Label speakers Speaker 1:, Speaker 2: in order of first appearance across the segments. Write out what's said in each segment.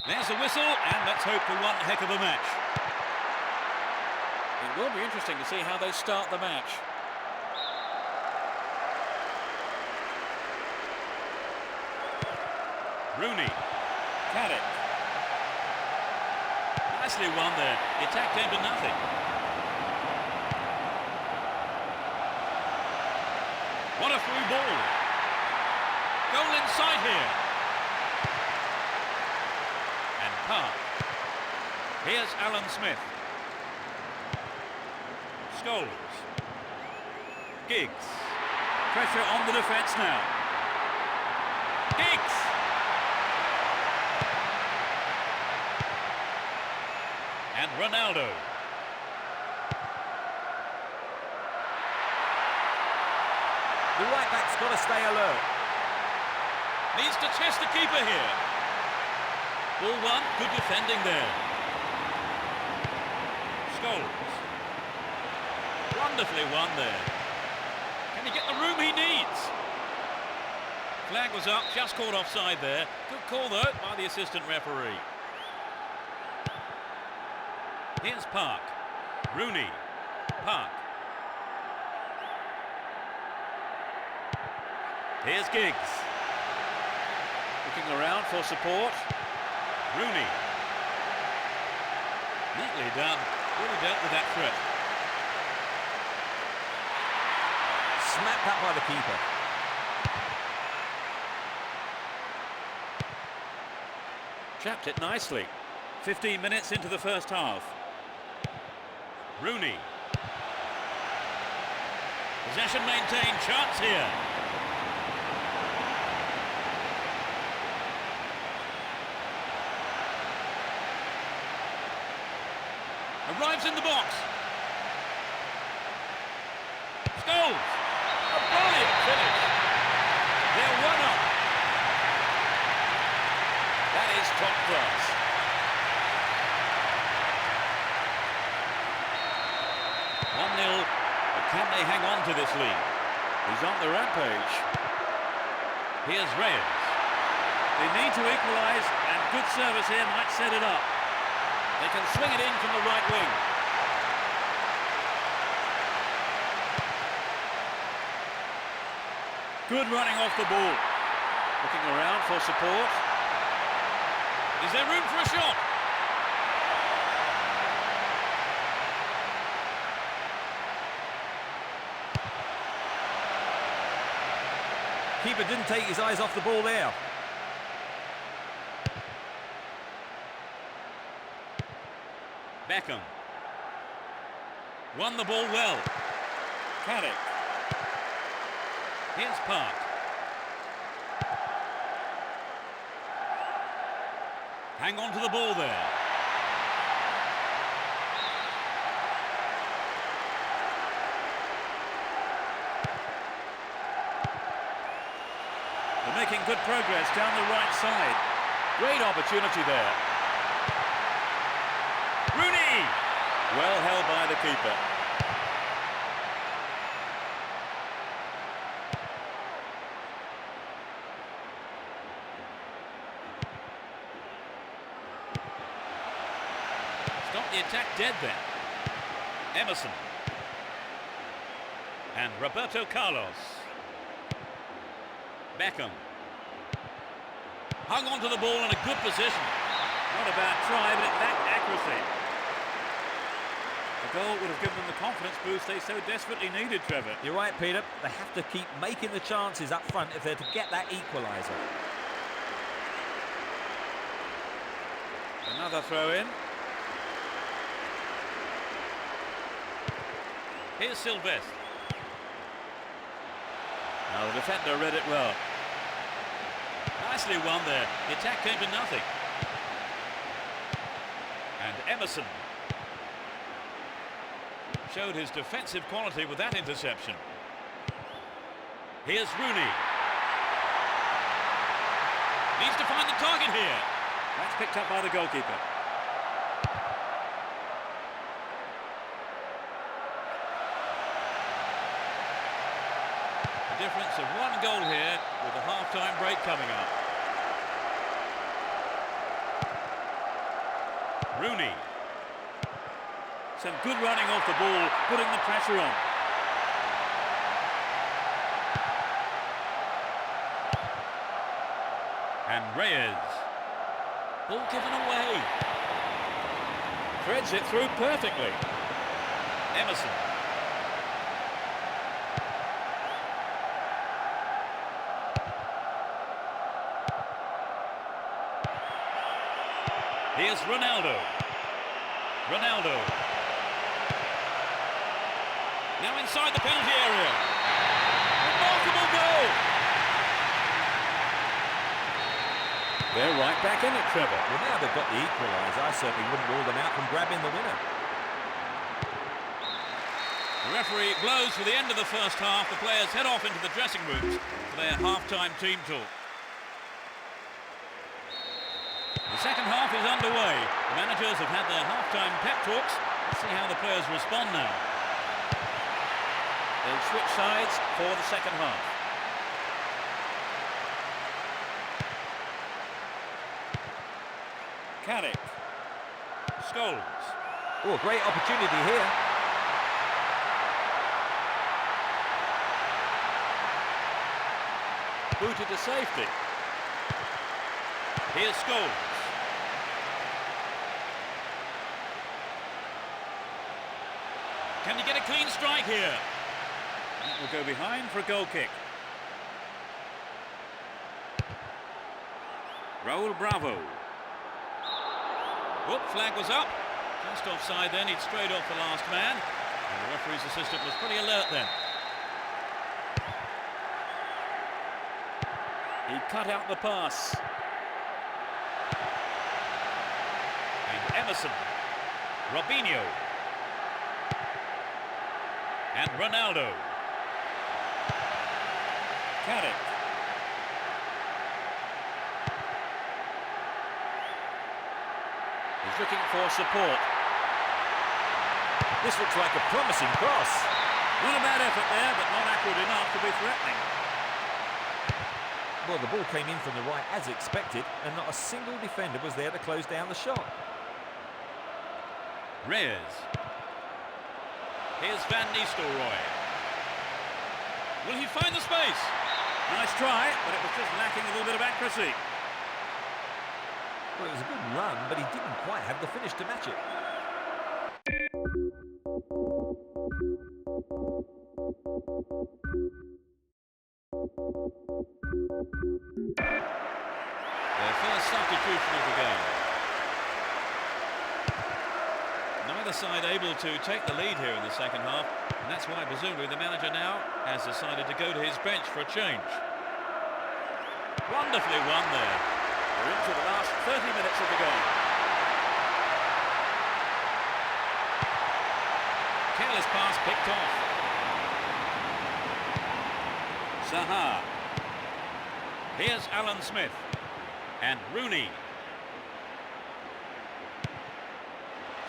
Speaker 1: There's the whistle, and let's hope for one heck of a match.
Speaker 2: It will be interesting to see how they start the match.
Speaker 1: Rooney. Carrick. Nicely won there. The attack came to nothing. What a through ball. Goal inside here. And Park. Here's Alan Smith. Scholes. Giggs. Pressure on the defence now. Giggs. And Ronaldo.
Speaker 3: The right back's got to stay alert.
Speaker 1: Needs to test the keeper here. Ball one, good defending there. Scholes. Wonderfully won there. Can he get the room he needs? Flag was up, just caught offside there. Good call though by the assistant referee. Here's Park. Rooney. Park. Here's Giggs. Looking around for support. Rooney. Neatly done. Really dealt with that threat.
Speaker 3: Smacked that by the keeper.
Speaker 1: Chapped it nicely. 15 minutes into the first half. Rooney. Possession maintained. Chance here. Arrives in the box. Scholes. A brilliant finish. They're one up. That is top class. But can they hang on to this lead? He's on the rampage. Here's Reyes. They need to equalise, and good service here might set it up. They can swing it in from the right wing. Good running off the ball. Looking around for support. Is there room for a shot?
Speaker 3: Keeper didn't take his eyes off the ball there.
Speaker 1: Beckham. Won the ball well. Carrick. Here's Park. Hang on to the ball there. They're making good progress down the right side. Great opportunity there. Rooney! Well held by the keeper. Stop the attack dead then. Emerson. And Roberto Carlos. Beckham. Hung onto the ball in a good position. Not a bad try, but it lacked accuracy. The goal would have given them the confidence boost they so desperately needed, Trevor.
Speaker 3: You're right, Peter. They have to keep making the chances up front if they're to get that equaliser.
Speaker 1: Another throw in. Here's Sylvestre. Now the defender read it well. Nicely won there. The attack came to nothing. And Emerson showed his defensive quality with that interception. Here's Rooney. Needs to find the target here. That's picked up by the goalkeeper. A difference of one goal here with the half-time break coming up. Rooney. Some good running off the ball, putting the pressure on. And Reyes. Ball given away. Threads it through perfectly. Emerson. Here's Ronaldo. Ronaldo. Now inside the penalty area. Remarkable goal. They're right back in it, Trevor.
Speaker 3: Well, now they've got the equaliser, I certainly wouldn't rule them out from grabbing the winner.
Speaker 1: The referee blows for the end of the first half. The players head off into the dressing rooms for their half-time team talk. The second half is underway. The managers have had their half-time pep talks. Let's see how the players respond now. They'll switch sides for the second half. Carrick. Scholes.
Speaker 3: Oh, great opportunity here.
Speaker 1: Booted to safety. Here's Scholes. Can you get a clean strike here? That will go behind for a goal kick. Raul Bravo. Whoop, flag was up. Just offside then, he'd strayed off the last man. And the referee's assistant was pretty alert then. He cut out the pass. And Emerson. Robinho. And Ronaldo. Carrick. He's looking for support.
Speaker 3: This looks like a promising cross.
Speaker 1: Not a bad effort there, but not accurate enough to be threatening.
Speaker 3: Well, the ball came in from the right as expected, and not a single defender was there to close down the shot.
Speaker 1: Reyes. Here's Van Nistelrooy. Will he find the space? Nice try, but it was just lacking a little bit of accuracy.
Speaker 3: Well, it was a good run, but he didn't quite have the finish to match it.
Speaker 1: Their first substitution of the game. Neither side able to take the lead here in the second half, and that's why presumably the manager now has decided to go to his bench for a change. Wonderfully won there. We're into the last 30 minutes of the game. Careless pass picked off. Zaha. Here's Alan Smith. And Rooney.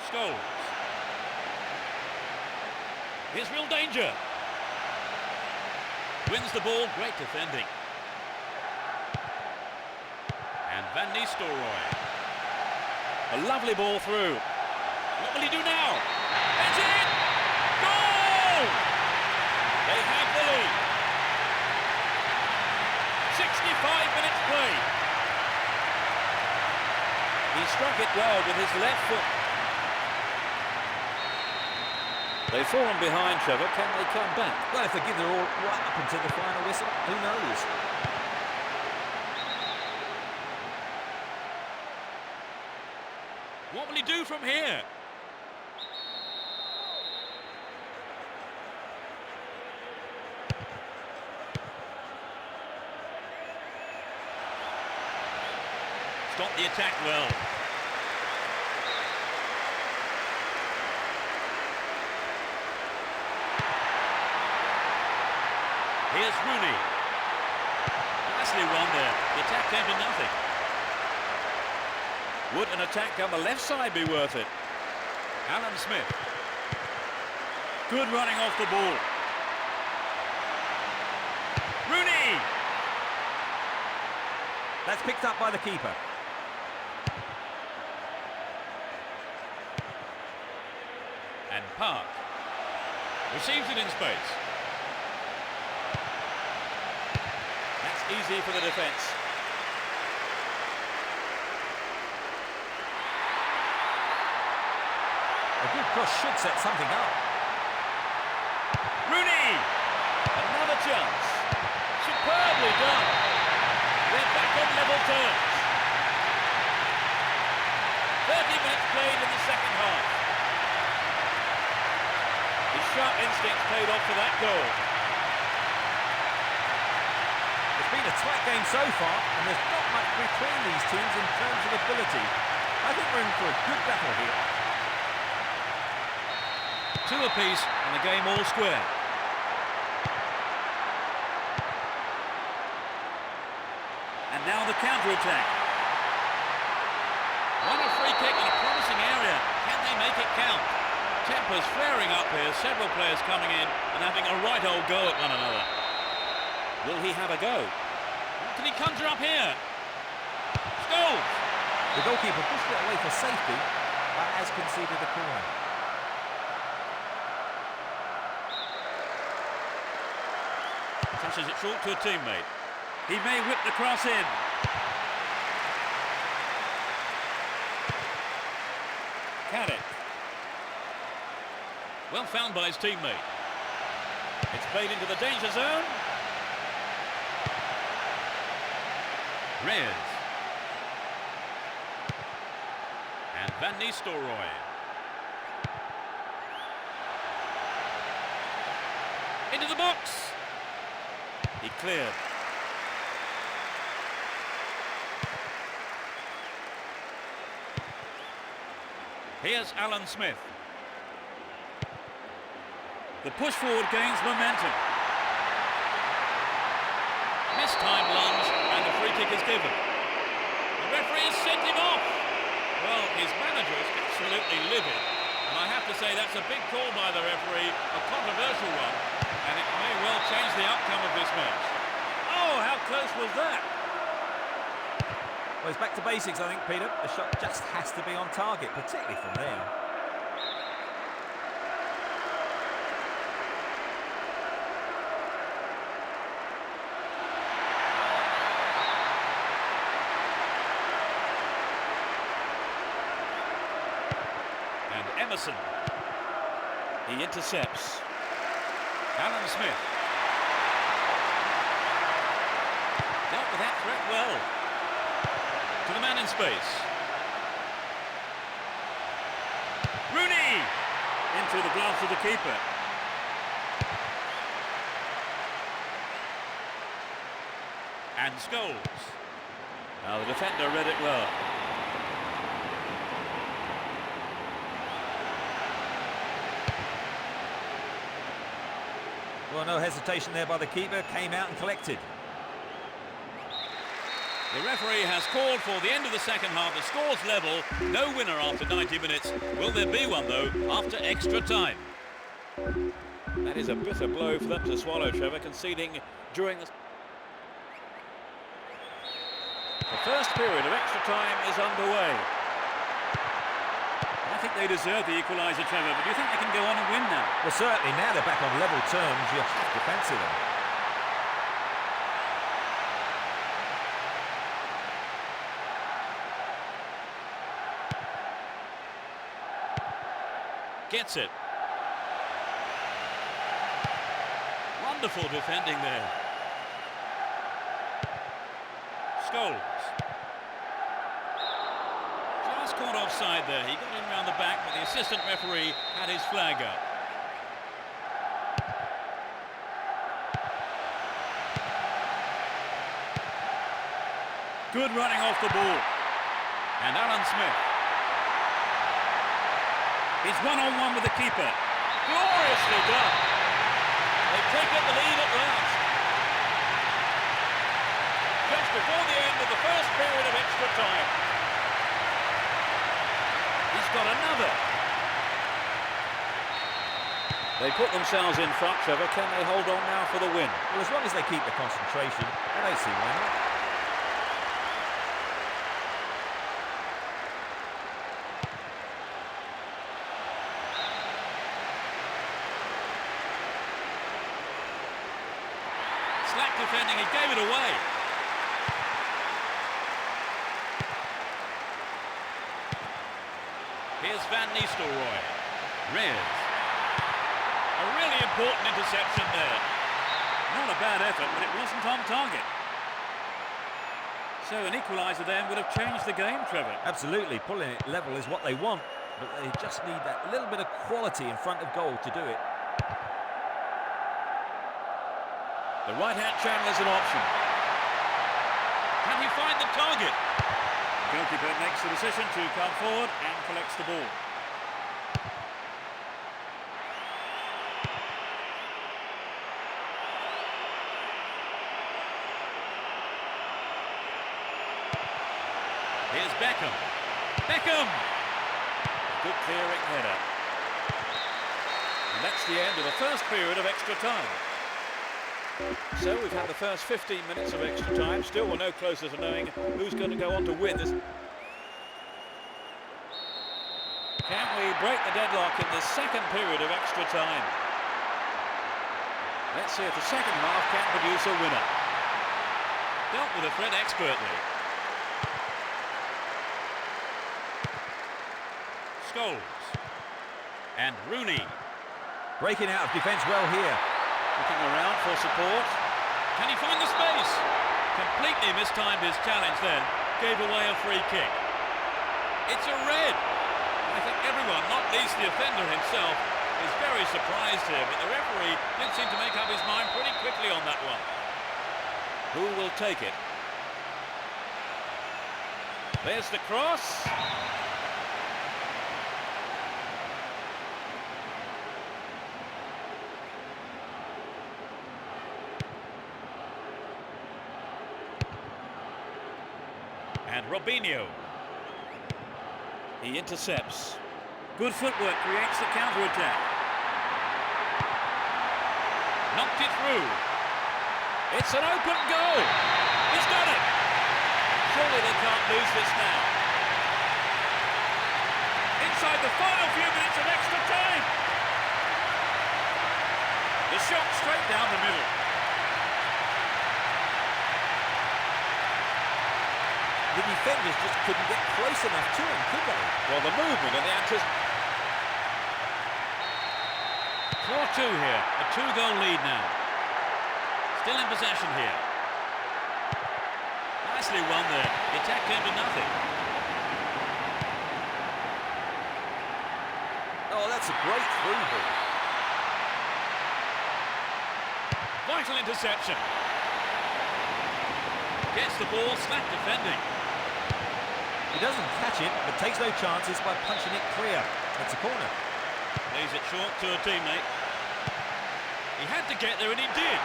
Speaker 1: Scholes. Here's real danger. Wins the ball, great defending. And Van Nistelrooy. A lovely ball through. What will he do now? That's it! Goal! They have the lead. 65 minutes played. He struck it well with his left foot. They've fallen behind, Trevor. Can they come back?
Speaker 3: Well, if they give their all right up until the final whistle, who knows?
Speaker 1: What will he do from here? Stop the attack well. Here's Rooney. Nicely run there. The attack came to nothing. Would an attack on the left side be worth it? Alan Smith. Good running off the ball. Rooney!
Speaker 3: That's picked up by the keeper.
Speaker 1: And Park receives it in space. That's easy for the defence.
Speaker 3: A good cross should set something up.
Speaker 1: Rooney! Another chance. Superbly done. They're back on level terms. 30 minutes played in the second half. His sharp instincts paid off for that goal.
Speaker 3: It's been a tight game so far, and there's not much between these teams in terms of ability. I think we're in for a good battle here.
Speaker 1: Two apiece and the game all square. And now the counter-attack. Won a free kick in a promising area. Can they make it count? Tempers flaring up here, several players coming in and having a right old go at one another. Will he have a go? What can he conjure up here? Goal!
Speaker 3: The goalkeeper pushed it away for safety, but has conceded a corner.
Speaker 1: Touches it short to a teammate. He may whip the cross in. Caddick. Well found by his teammate. It's played into the danger zone. Reyes. And Van Nistelrooy. Into the box. He cleared. Here's Alan Smith. The push forward gains momentum. Mistimed lunge and the free kick is given. The referee has sent him off. Well, his manager is absolutely livid. And I have to say that's a big call by the referee, a controversial one. And it may well change the outcome of this match. Oh, how close was that?
Speaker 3: Well, it's back to basics, I think, Peter. The shot just has to be on target, particularly from there.
Speaker 1: And Emerson. He intercepts. Alan Smith. Dealt with that threat well. To the man in space. Rooney! Into the gloves of the keeper. And Scholes. Now the defender read it well.
Speaker 3: Well, no hesitation there by the keeper. Came out and collected.
Speaker 1: The referee has called for the end of the second half. The score's level. No winner after 90 minutes. Will there be one, though, after extra time? That is a bitter blow for them to swallow, Trevor, conceding during the first period of extra time is underway. I think they deserve the equaliser, Trevor, but do you think they can go on and win now?
Speaker 3: Well, certainly, now they're back on level terms, you have to fancy them.
Speaker 1: Gets it. Wonderful defending there. Scholes. Just caught offside there. He got in round the back, but the assistant referee had his flag up. Good running off the ball. And Alan Smith. He's one-on-one with the keeper. Gloriously done. They've taken the lead at last. Just before the end of the first period of extra time. He's got another. They put themselves in front, Trevor. Can they hold on now for the win?
Speaker 3: Well, as long as they keep the concentration, I don't see why not.
Speaker 1: slack defending, he gave it away. Here's Van Nistelrooy. Reyes. A really important interception there. Not a bad effort, but it wasn't on target. So an equaliser then would have changed the game, Trevor.
Speaker 3: Absolutely, pulling it level is what they want, but they just need that little bit of quality in front of goal to do it.
Speaker 1: The right-hand channel is an option. Can he find the target? The goalkeeper makes the decision to come forward and collects the ball. Here's Beckham. Beckham! Good clearing header. And that's the end of the first period of extra time. So we've had the first 15 minutes of extra time. Still we're no closer to knowing who's going to go on to win this. Can we break the deadlock in the second period of extra time? Let's see if the second half can produce a winner. Dealt with the threat expertly. Scholes. And Rooney.
Speaker 3: Breaking out of defence well here.
Speaker 1: Looking around for support. Can he find the space? Completely mistimed his challenge then. Gave away a free kick. It's a red. I think everyone, not least the offender himself, is very surprised here. But the referee did seem to make up his mind pretty quickly on that one. Who will take it? There's the cross. And Robinho. He intercepts. Good footwork creates the counter-attack. Knocked it through. It's an open goal. He's got it. Surely they can't lose this now. Inside the final few minutes of extra time. The shot straight down the middle.
Speaker 3: The defenders just couldn't get close enough to him, could they?
Speaker 1: Well, the movement and the anticipation. 4-2 here, a 2-goal lead now. Still in possession here. Nicely won there. He tacked him to nothing.
Speaker 3: Oh, that's a great through ball.
Speaker 1: Vital interception. Gets the ball, slack defending.
Speaker 3: He doesn't catch it, but takes no chances by punching it clear. That's a corner.
Speaker 1: Lays it short to a teammate. He had to get there, and he did.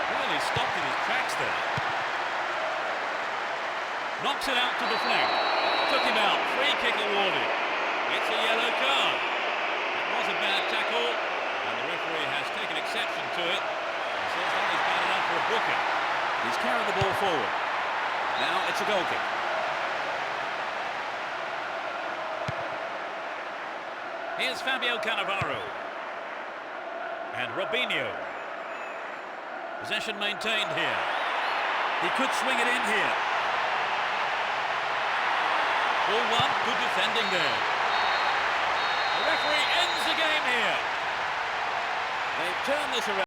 Speaker 1: Really stopped in his tracks there. Knocks it out to the flank. Took him out. Free kick awarded. It's a yellow card. It was a bad tackle. And the referee has taken exception to it. He says that is bad enough for a booking. He's carried the ball forward. Now it's a goal kick. Here's Fabio Cannavaro. And Robinho. Possession maintained here. He could swing it in here. Ball one, good defending there. The referee ends the game here. They've turned this around.